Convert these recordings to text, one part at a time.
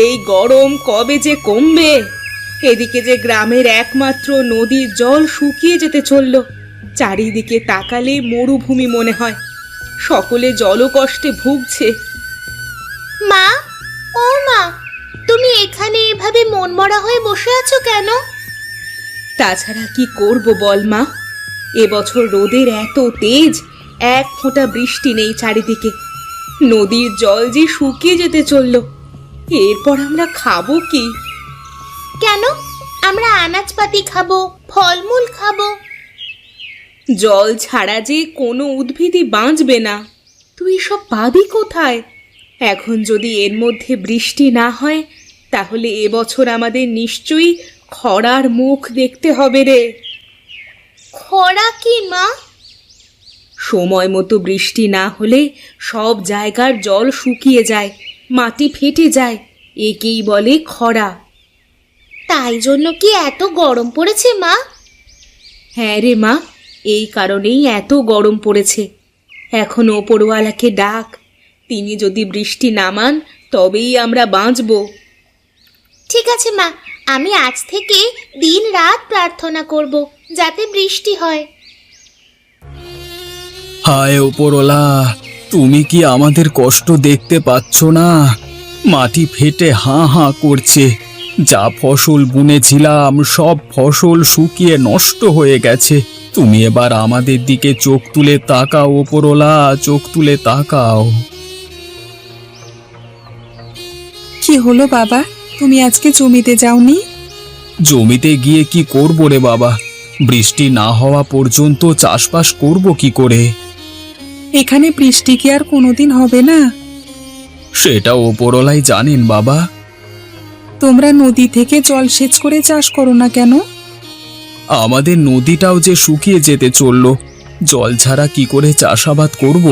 এই গরম কবে যে কমবে। এদিকে যে গ্রামের একমাত্র নদীর জল শুকিয়ে যেতে চলল। চারিদিকে তাকালে মরুভূমি মনে হয়। সকলে জলকষ্টে ভুগছে। মা, ও মা, তুমি এখানে এভাবে মনমরা হয়ে বসে আছো কেন? তাছাড়া কি করব বল মা, এবছর রোদের এত তেজ, এক ফোঁটা বৃষ্টি নেই চারিদিকে। নদীর জল যে শুকিয়ে যেতে চলল, এরপর আমরা খাবো কি? কেন? আমরা আনাজপাতি খাবো, ফলমূল খাবো। জল ছাড়া যে কোনো উদ্ভিদই বাঁচবে না। তুই সব পাবি কোথায়? এখন যদি এর মধ্যে বৃষ্টি না হয়, তাহলে এবছর আমাদের নিশ্চয়ই খরার মুখ দেখতে হবে রে। খরা কি মা? সময় মতো বৃষ্টি না হলে সব জায়গার জল শুকিয়ে যায়, মাটি ফেটে যায়। একেই বলে খরা। তাই জন্য কি এত গরম পড়েছে মা? হ্যাঁ রে মা, এই কারণেই এত গরম পড়েছে। এখন ওপরওয়ালাকে ডাক, তিনি যদি বৃষ্টি নামান তবেই আমরা বাঁচব। ঠিক আছে মা, আমি আজ থেকে দিন রাত প্রার্থনা করব যাতে বৃষ্টি হয়। হায় ওপরওয়ালা, তুমি কি আমাদের কষ্ট দেখতে পাচ্ছ না? মাটি ফেটে হাঁ হাঁ করছে। যা ফসল বুনেছিলাম সব ফসল শুকিয়ে নষ্ট হয়ে গেছে। তুমি এবার আমাদের দিকে চোখ তুলে তাকাও ওপরওয়ালা, চোখ তুলে তাকাও। কি হলো বাবা, তুমি আজকে জমিতে যাওনি? জমিতে গিয়ে কি করব রে বাবা? বৃষ্টি না হওয়া পর্যন্ত চাষবাস করব কি করে? এখানে বৃষ্টি কি আর কোনোদিন হবে না? সেটা ওপরওয়ালাই জানেন বাবা। তোমরা নদী থেকে জল সেচ করে চাষ করো না কেন? আমাদের নদীটাও যে শুকিয়ে যেতে চলল, জল ছাড়া কি করে চাষাবাদ করব?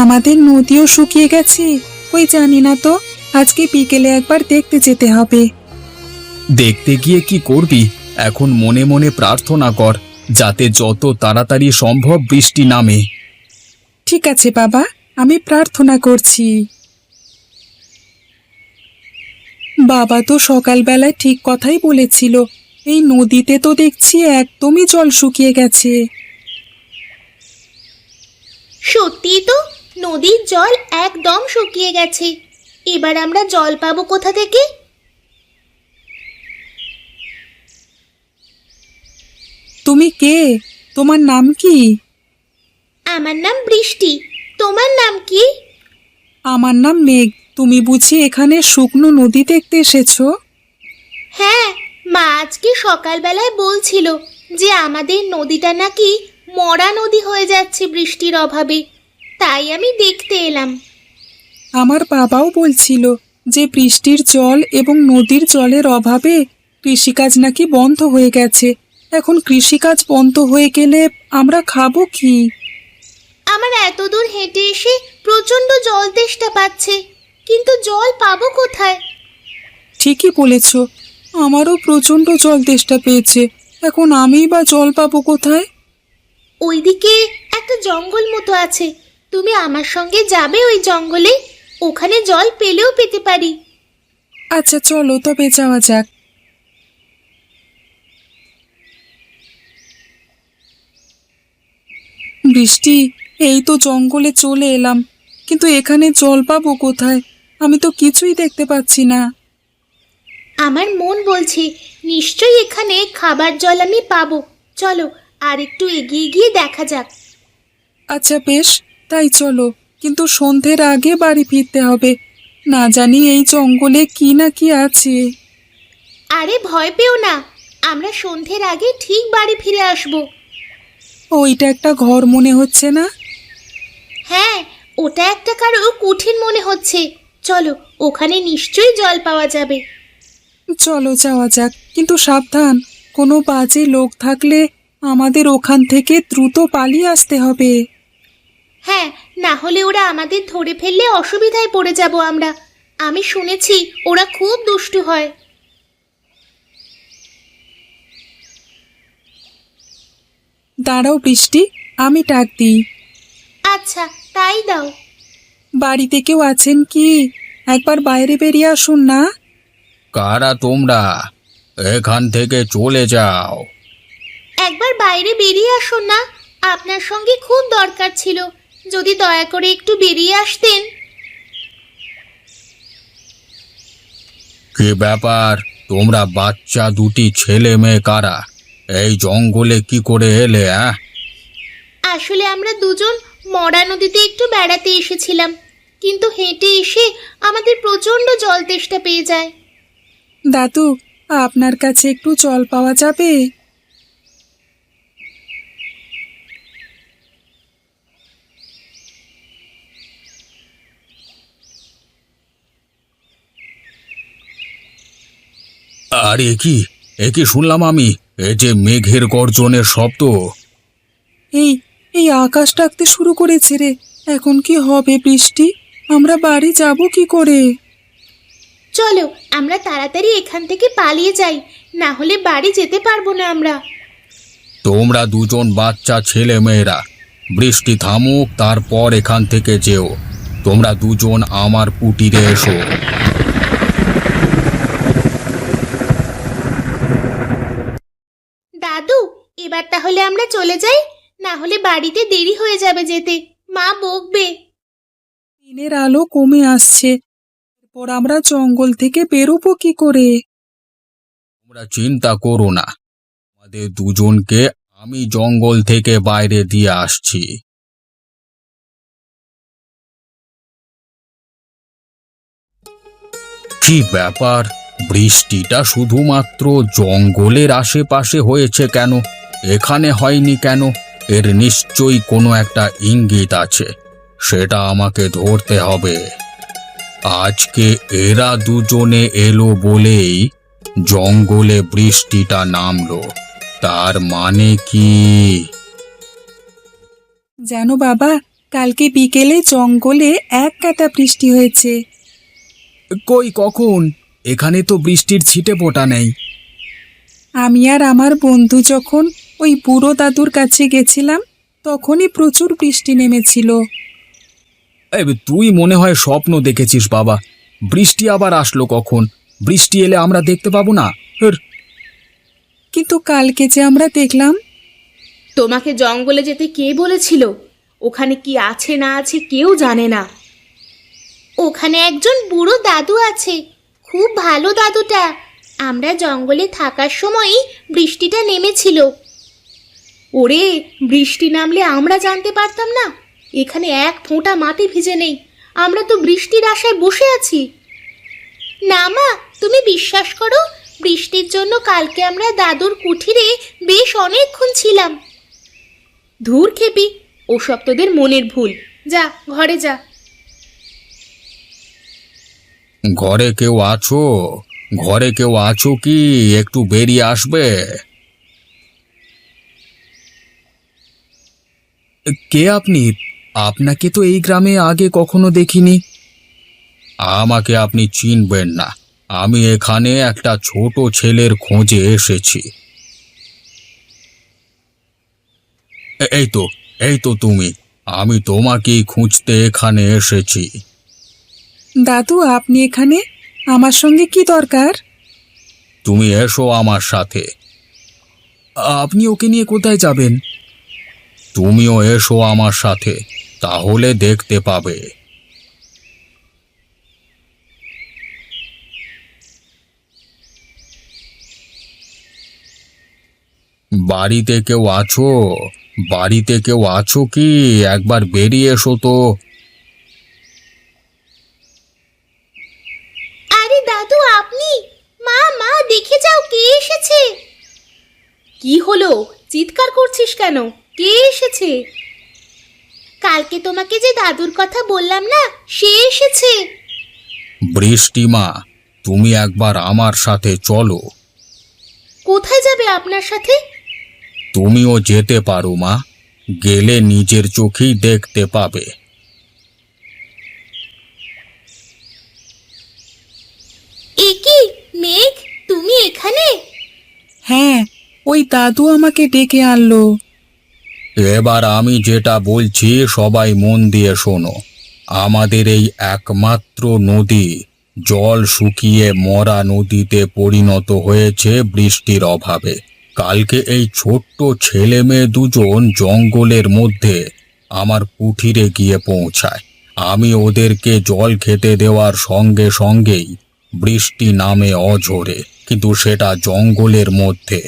আমাদের নদীও শুকিয়ে গেছে। ওই জানি না তো, আজকে বিকেলে একবার দেখতে যেতে হবে। দেখতে গিয়ে কি করবি? এখন মনে মনে প্রার্থনা কর যাতে যত তাড়াতাড়ি সম্ভব বৃষ্টি নামে। ঠিক আছে বাবা, আমি প্রার্থনা করছি। বাবা তো সকালবেলায় ঠিক কথাই বলেছিল। এই নদীতে তো দেখছি একদমই জল শুকিয়ে গেছে। সত্যি তো, নদীর জল একদম শুকিয়ে গেছে। এবার আমরা জল পাবো কোথা থেকে? তুমি কে? তোমার নাম কি? আমার নাম বৃষ্টি। তোমার নাম কি? আমার নাম মেঘ। তুমি বুঝি এখানে শুকনো নদী দেখতে এসেছো? হ্যাঁ, মা আজকে সকালবেলায় বলছিল যে আমাদের নদীটা নাকি মরা নদী হয়ে যাচ্ছে বৃষ্টির অভাবে। তাই আমি দেখতে এলাম। আমার বাবাও বলছিল যে বৃষ্টির জল এবং নদীর জলের অভাবে কৃষিকাজ নাকি বন্ধ হয়ে গেছে। এখন কৃষিকাজ বন্ধ হয়ে গেলে আমরা খাবো কি? আমার এত দূর হেঁটে এসে প্রচণ্ড জল তেষ্টা পাচ্ছে, কিন্তু জল পাবো কোথায়? ঠিকই বলেছ, আমারও প্রচণ্ড জল তেষ্টা পেয়েছে। এখন আমিই বা জল পাবো কোথায়? ওইদিকে একটা জঙ্গল মতো আছে, তুমি আমার সঙ্গে যাবে ওই জঙ্গলে? ওখানে জল পেলেও পেতে পারি। আচ্ছা চলো তবে যাওয়া যাক। বৃষ্টি, এই তো জঙ্গলে চলে এলাম, কিন্তু এখানে জল পাবো কোথায়? আমি তো কিছুই দেখতে পাচ্ছি না। আমার মন বলছে নিশ্চয়ই এখানে খাবার জল আমি পাবো। চলো আর একটু এগিয়ে গিয়ে দেখা যাক। আচ্ছা বেশ, তাই চলো, কিন্তু সন্ধ্যের আগে বাড়ি ফিরতে হবে। না জানি এই জঙ্গলে কি না কি আছে। আরে ভয় পেও না, আমরা সন্ধ্যের আগে ঠিক বাড়ি ফিরে আসবো। ওইটা একটা ঘর মনে হচ্ছে না? হ্যাঁ, ওটা একটা কারো কুঠির মনে হচ্ছে। চলো, ওখানে নিশ্চয়ই জল পাওয়া যাবে। চলো যাওয়া যাক, কিন্তু সাবধান, কোনো বাজে লোক থাকলে আমাদের ওখান থেকে দ্রুত পালিয়ে আসতে হবে। হ্যাঁ, না হলে ওরা আমাদের ধরে ফেললে অসুবিধায় পড়ে যাব আমরা। আমি শুনেছি ওরা খুব দুষ্টু হয়। দাঁড়াও বৃষ্টি, আমি ডাক দিই। আচ্ছা, তাই দাও। বাড়িতে কেউ আছেন কি? একবার বাইরে বেরিয়ে আসুন না। কারা তোমরা? এখান থেকে চলে যাও। একবার বাইরে বেরিয়ে আসুন না, আপনার সঙ্গে খুব দরকার ছিল, যদি দয়া করে একটু বেরিয়ে আসতেন। কি ব্যাপার? তোমরা বাচ্চা দুটি ছেলে মেয়ে কারা? এই জঙ্গলে কি করে এলে? আসলে আমরা দুজন মরা নদীতে একটু বেড়াতে এসেছিলাম, কিন্তু হেঁটে এসে আমাদের প্রচণ্ড জল তেষ্টা পেয়ে যায়। দাদু, আপনার কাছে একটু জল পাওয়া যাবে? আর এ কি শুনলাম আমি? এ যে মেঘের গর্জনের শব্দ। এই এই আকাশ ডাকতে শুরু করেছে রে। এখন কি হবে বৃষ্টি? আমরা বাড়ি যাব কি করে? চলো আমরা তাড়াতাড়ি এখান থেকে পালিয়ে যাই, না হলে বাড়ি যেতে পারবো না আমরা। তোমরা দুজন বাচ্চা ছেলে মেয়েরা, বৃষ্টি থামুক তারপর এখান থেকে যেও। তোমরা দুজন আমার কুটিরে এসো। দাদু, এবার তাহলে আমরা চলে যাই, না হলে বাড়িতে দেরি হয়ে যাবে যেতে, মা বকবে। দিনের আলো কমে আসছে, এরপর আমরা জঙ্গল থেকে বেরোবো কি করে? তোমরা চিন্তা করো না, আমাদের দুজনকে আমি জঙ্গল থেকে বাইরে দিয়ে আসছি। কি ব্যাপার? বৃষ্টিটা শুধুমাত্র জঙ্গলের আশেপাশে হয়েছে কেন? এখানে হয়নি কেন? এর নিশ্চয়ই কোনো একটা ইঙ্গিত আছে, সেটা আমাকে ধরতে হবে। আজকে এরা দুজনে এলো বলেই জঙ্গলে বৃষ্টিটা নামলো। তার মানে কি? জানো বাবা, কালকে বিকেলে জঙ্গলে এক কাটা বৃষ্টি হয়েছে। কই, কখন? এখানে তো বৃষ্টির ছিটে ফোঁটা নেই। আমি আর আমার বন্ধু যখন ওই বুড়ো দাদুর কাছে গেছিলাম, তখনই প্রচুর বৃষ্টি নেমেছিল। তুই মনে হয় স্বপ্ন দেখেছিস বাবা। বৃষ্টি আবার আসলো কখন? বৃষ্টি এলে আমরা দেখতে পাবো না? কিন্তু কালকে যে আমরা দেখলাম। তোমাকে জঙ্গলে যেতে কে বলেছিল? ওখানে কি আছে না আছে কেউ জানে না। ওখানে একজন বুড়ো দাদু আছে, খুব ভালো দাদুটা। আমরা জঙ্গলে থাকার সময়ই বৃষ্টিটা নেমেছিল। ওরে, বৃষ্টি নামলে আমরা জানতে পারতাম না? এখানে এক ফোঁটা মাটি ভিজে নেই, আমরা তো বৃষ্টির আশায় বসে আছি। না মা, তুমি বিশ্বাস করো, বৃষ্টির জন্য কালকে আমরা দাদুর কুঠিরে বেশ অনেকক্ষণ ছিলাম। ধুর খেপি, ওসব তোদের মনের ভুল। যা, ঘরে যা। ঘরে কেউ আছো? ঘরে কেউ আছো কি? একটু বেরিয়ে আসবে? কে আপনি? আপনাকে তো এই গ্রামে আগে কখনো দেখিনি। আমাকে আপনি চিনবেন না। আমি এখানে একটা ছোট ছেলের খোঁজে এসেছি। এই তো তুমি। আমি তোমাকেই খুঁজতে এখানে এসেছি। দাদু, আপনি এখানে? আমার সঙ্গে কি দরকার? তুমি এসো আমার সাথে। আপনি ওকে নিয়ে কোথায় যাবেন? তুমিও এসো আমার সাথে, তাহলে দেখতে পাবে। বাড়িতে কেউ আছো? বাড়িতে কেউ আছো কি? একবার বেরিয়ে এসো তো। আরে দাদু, আপনি? মা মা, দেখে যাও কে এসেছে। কি হলো? চিৎকার করছিস কেন? কে এসেছে? কালকে তোমাকে যে দাদুর কথা বললাম না, সে এসেছে। বৃষ্টিমা, তুমি একবার আমার সাথে চলো। কোথায় যাবে আপনার সাথে? তুমিও যেতে পারো মা, গেলে নিজের চোখেই দেখতে পাবে। এ কি মেঘ, তুমি এখানে? হ্যাঁ, ওই দাদু আমাকে ডেকে আনলো। এবার আমি যেটা বলছি সবাই মন দিয়ে শোনো। আমাদের এই একমাত্র নদী জল শুকিয়ে মরা নদীতে পরিণত হয়েছে বৃষ্টির অভাবে। কালকে এই ছোট্ট ছেলে মেয়ে দুজন জঙ্গলের মধ্যে আমার কুঠিরে গিয়ে পৌঁছায়। আমি ওদেরকে জল খেতে দেওয়ার সঙ্গে সঙ্গেই বৃষ্টি নামে অঝোরে, কিন্তু সেটা জঙ্গলের মধ্যে।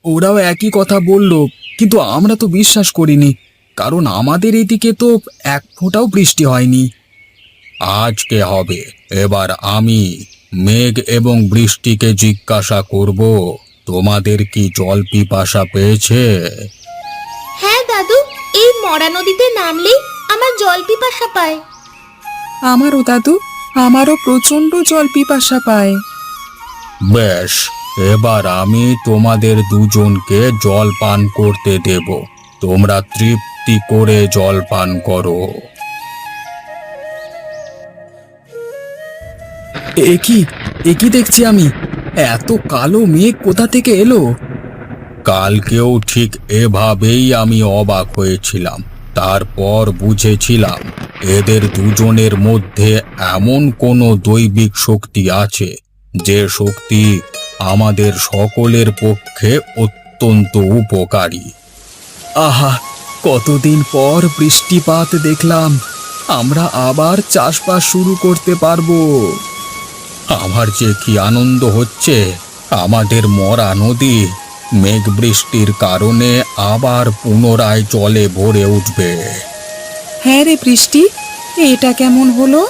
ওরাও একই কথা বলল, কিন্তু আমরা তো বিশ্বাস করিনি, কারণ আমাদের এদিকে তো এক ফোঁটাও বৃষ্টি হয়নি। আজকে হবে। এবার আমি মেঘ এবং বৃষ্টিকে জিজ্ঞাসা করব, তোমাদের কি জল পিপাসা পেয়েছে? হ্যাঁ দাদু, এই মরা নদীতে নামলেই আমার জল পিপাসা পায়। আমারও দাদু, আমারও প্রচণ্ড জল পিপাসা পায়। বেশ, এবার আমি তোমাদের দুজনকে জল পান করতে দেব। তোমরা তৃপ্তি করে জল পান করো। একই দেখছি আমি, এত কালো মেঘ কোথা থেকে এলো? কালকেও ঠিক এভাবেই আমি অবাক হয়েছিলাম। তারপর বুঝেছিলাম এদের দুজনের মধ্যে এমন কোনো দৈবিক শক্তি আছে, যে শক্তি আমাদের সকলের পক্ষে অত্যন্ত উপকারী। আহা, কতদিন পর বৃষ্টিপাত দেখলাম। আমরা আবার চাষবাস শুরু করতে পারবো। আমার যে কি আনন্দ হচ্ছে! আমাদের মরা নদী মেঘ বৃষ্টির কারণে আবার পুনরায় জলে ভরে উঠবে। হ্যাঁ রে বৃষ্টি, এটা কেমন হলো?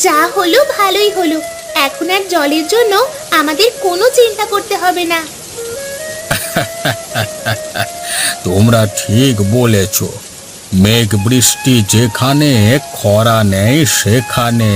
যা হলো ভালোই হলো, এখন আর জলের জন্য আমাদের কোনো চিন্তা করতে হবে না। তোমরা ঠিক বলেছ, মেঘ বৃষ্টি যেখানে, খরা নেই সেখানে।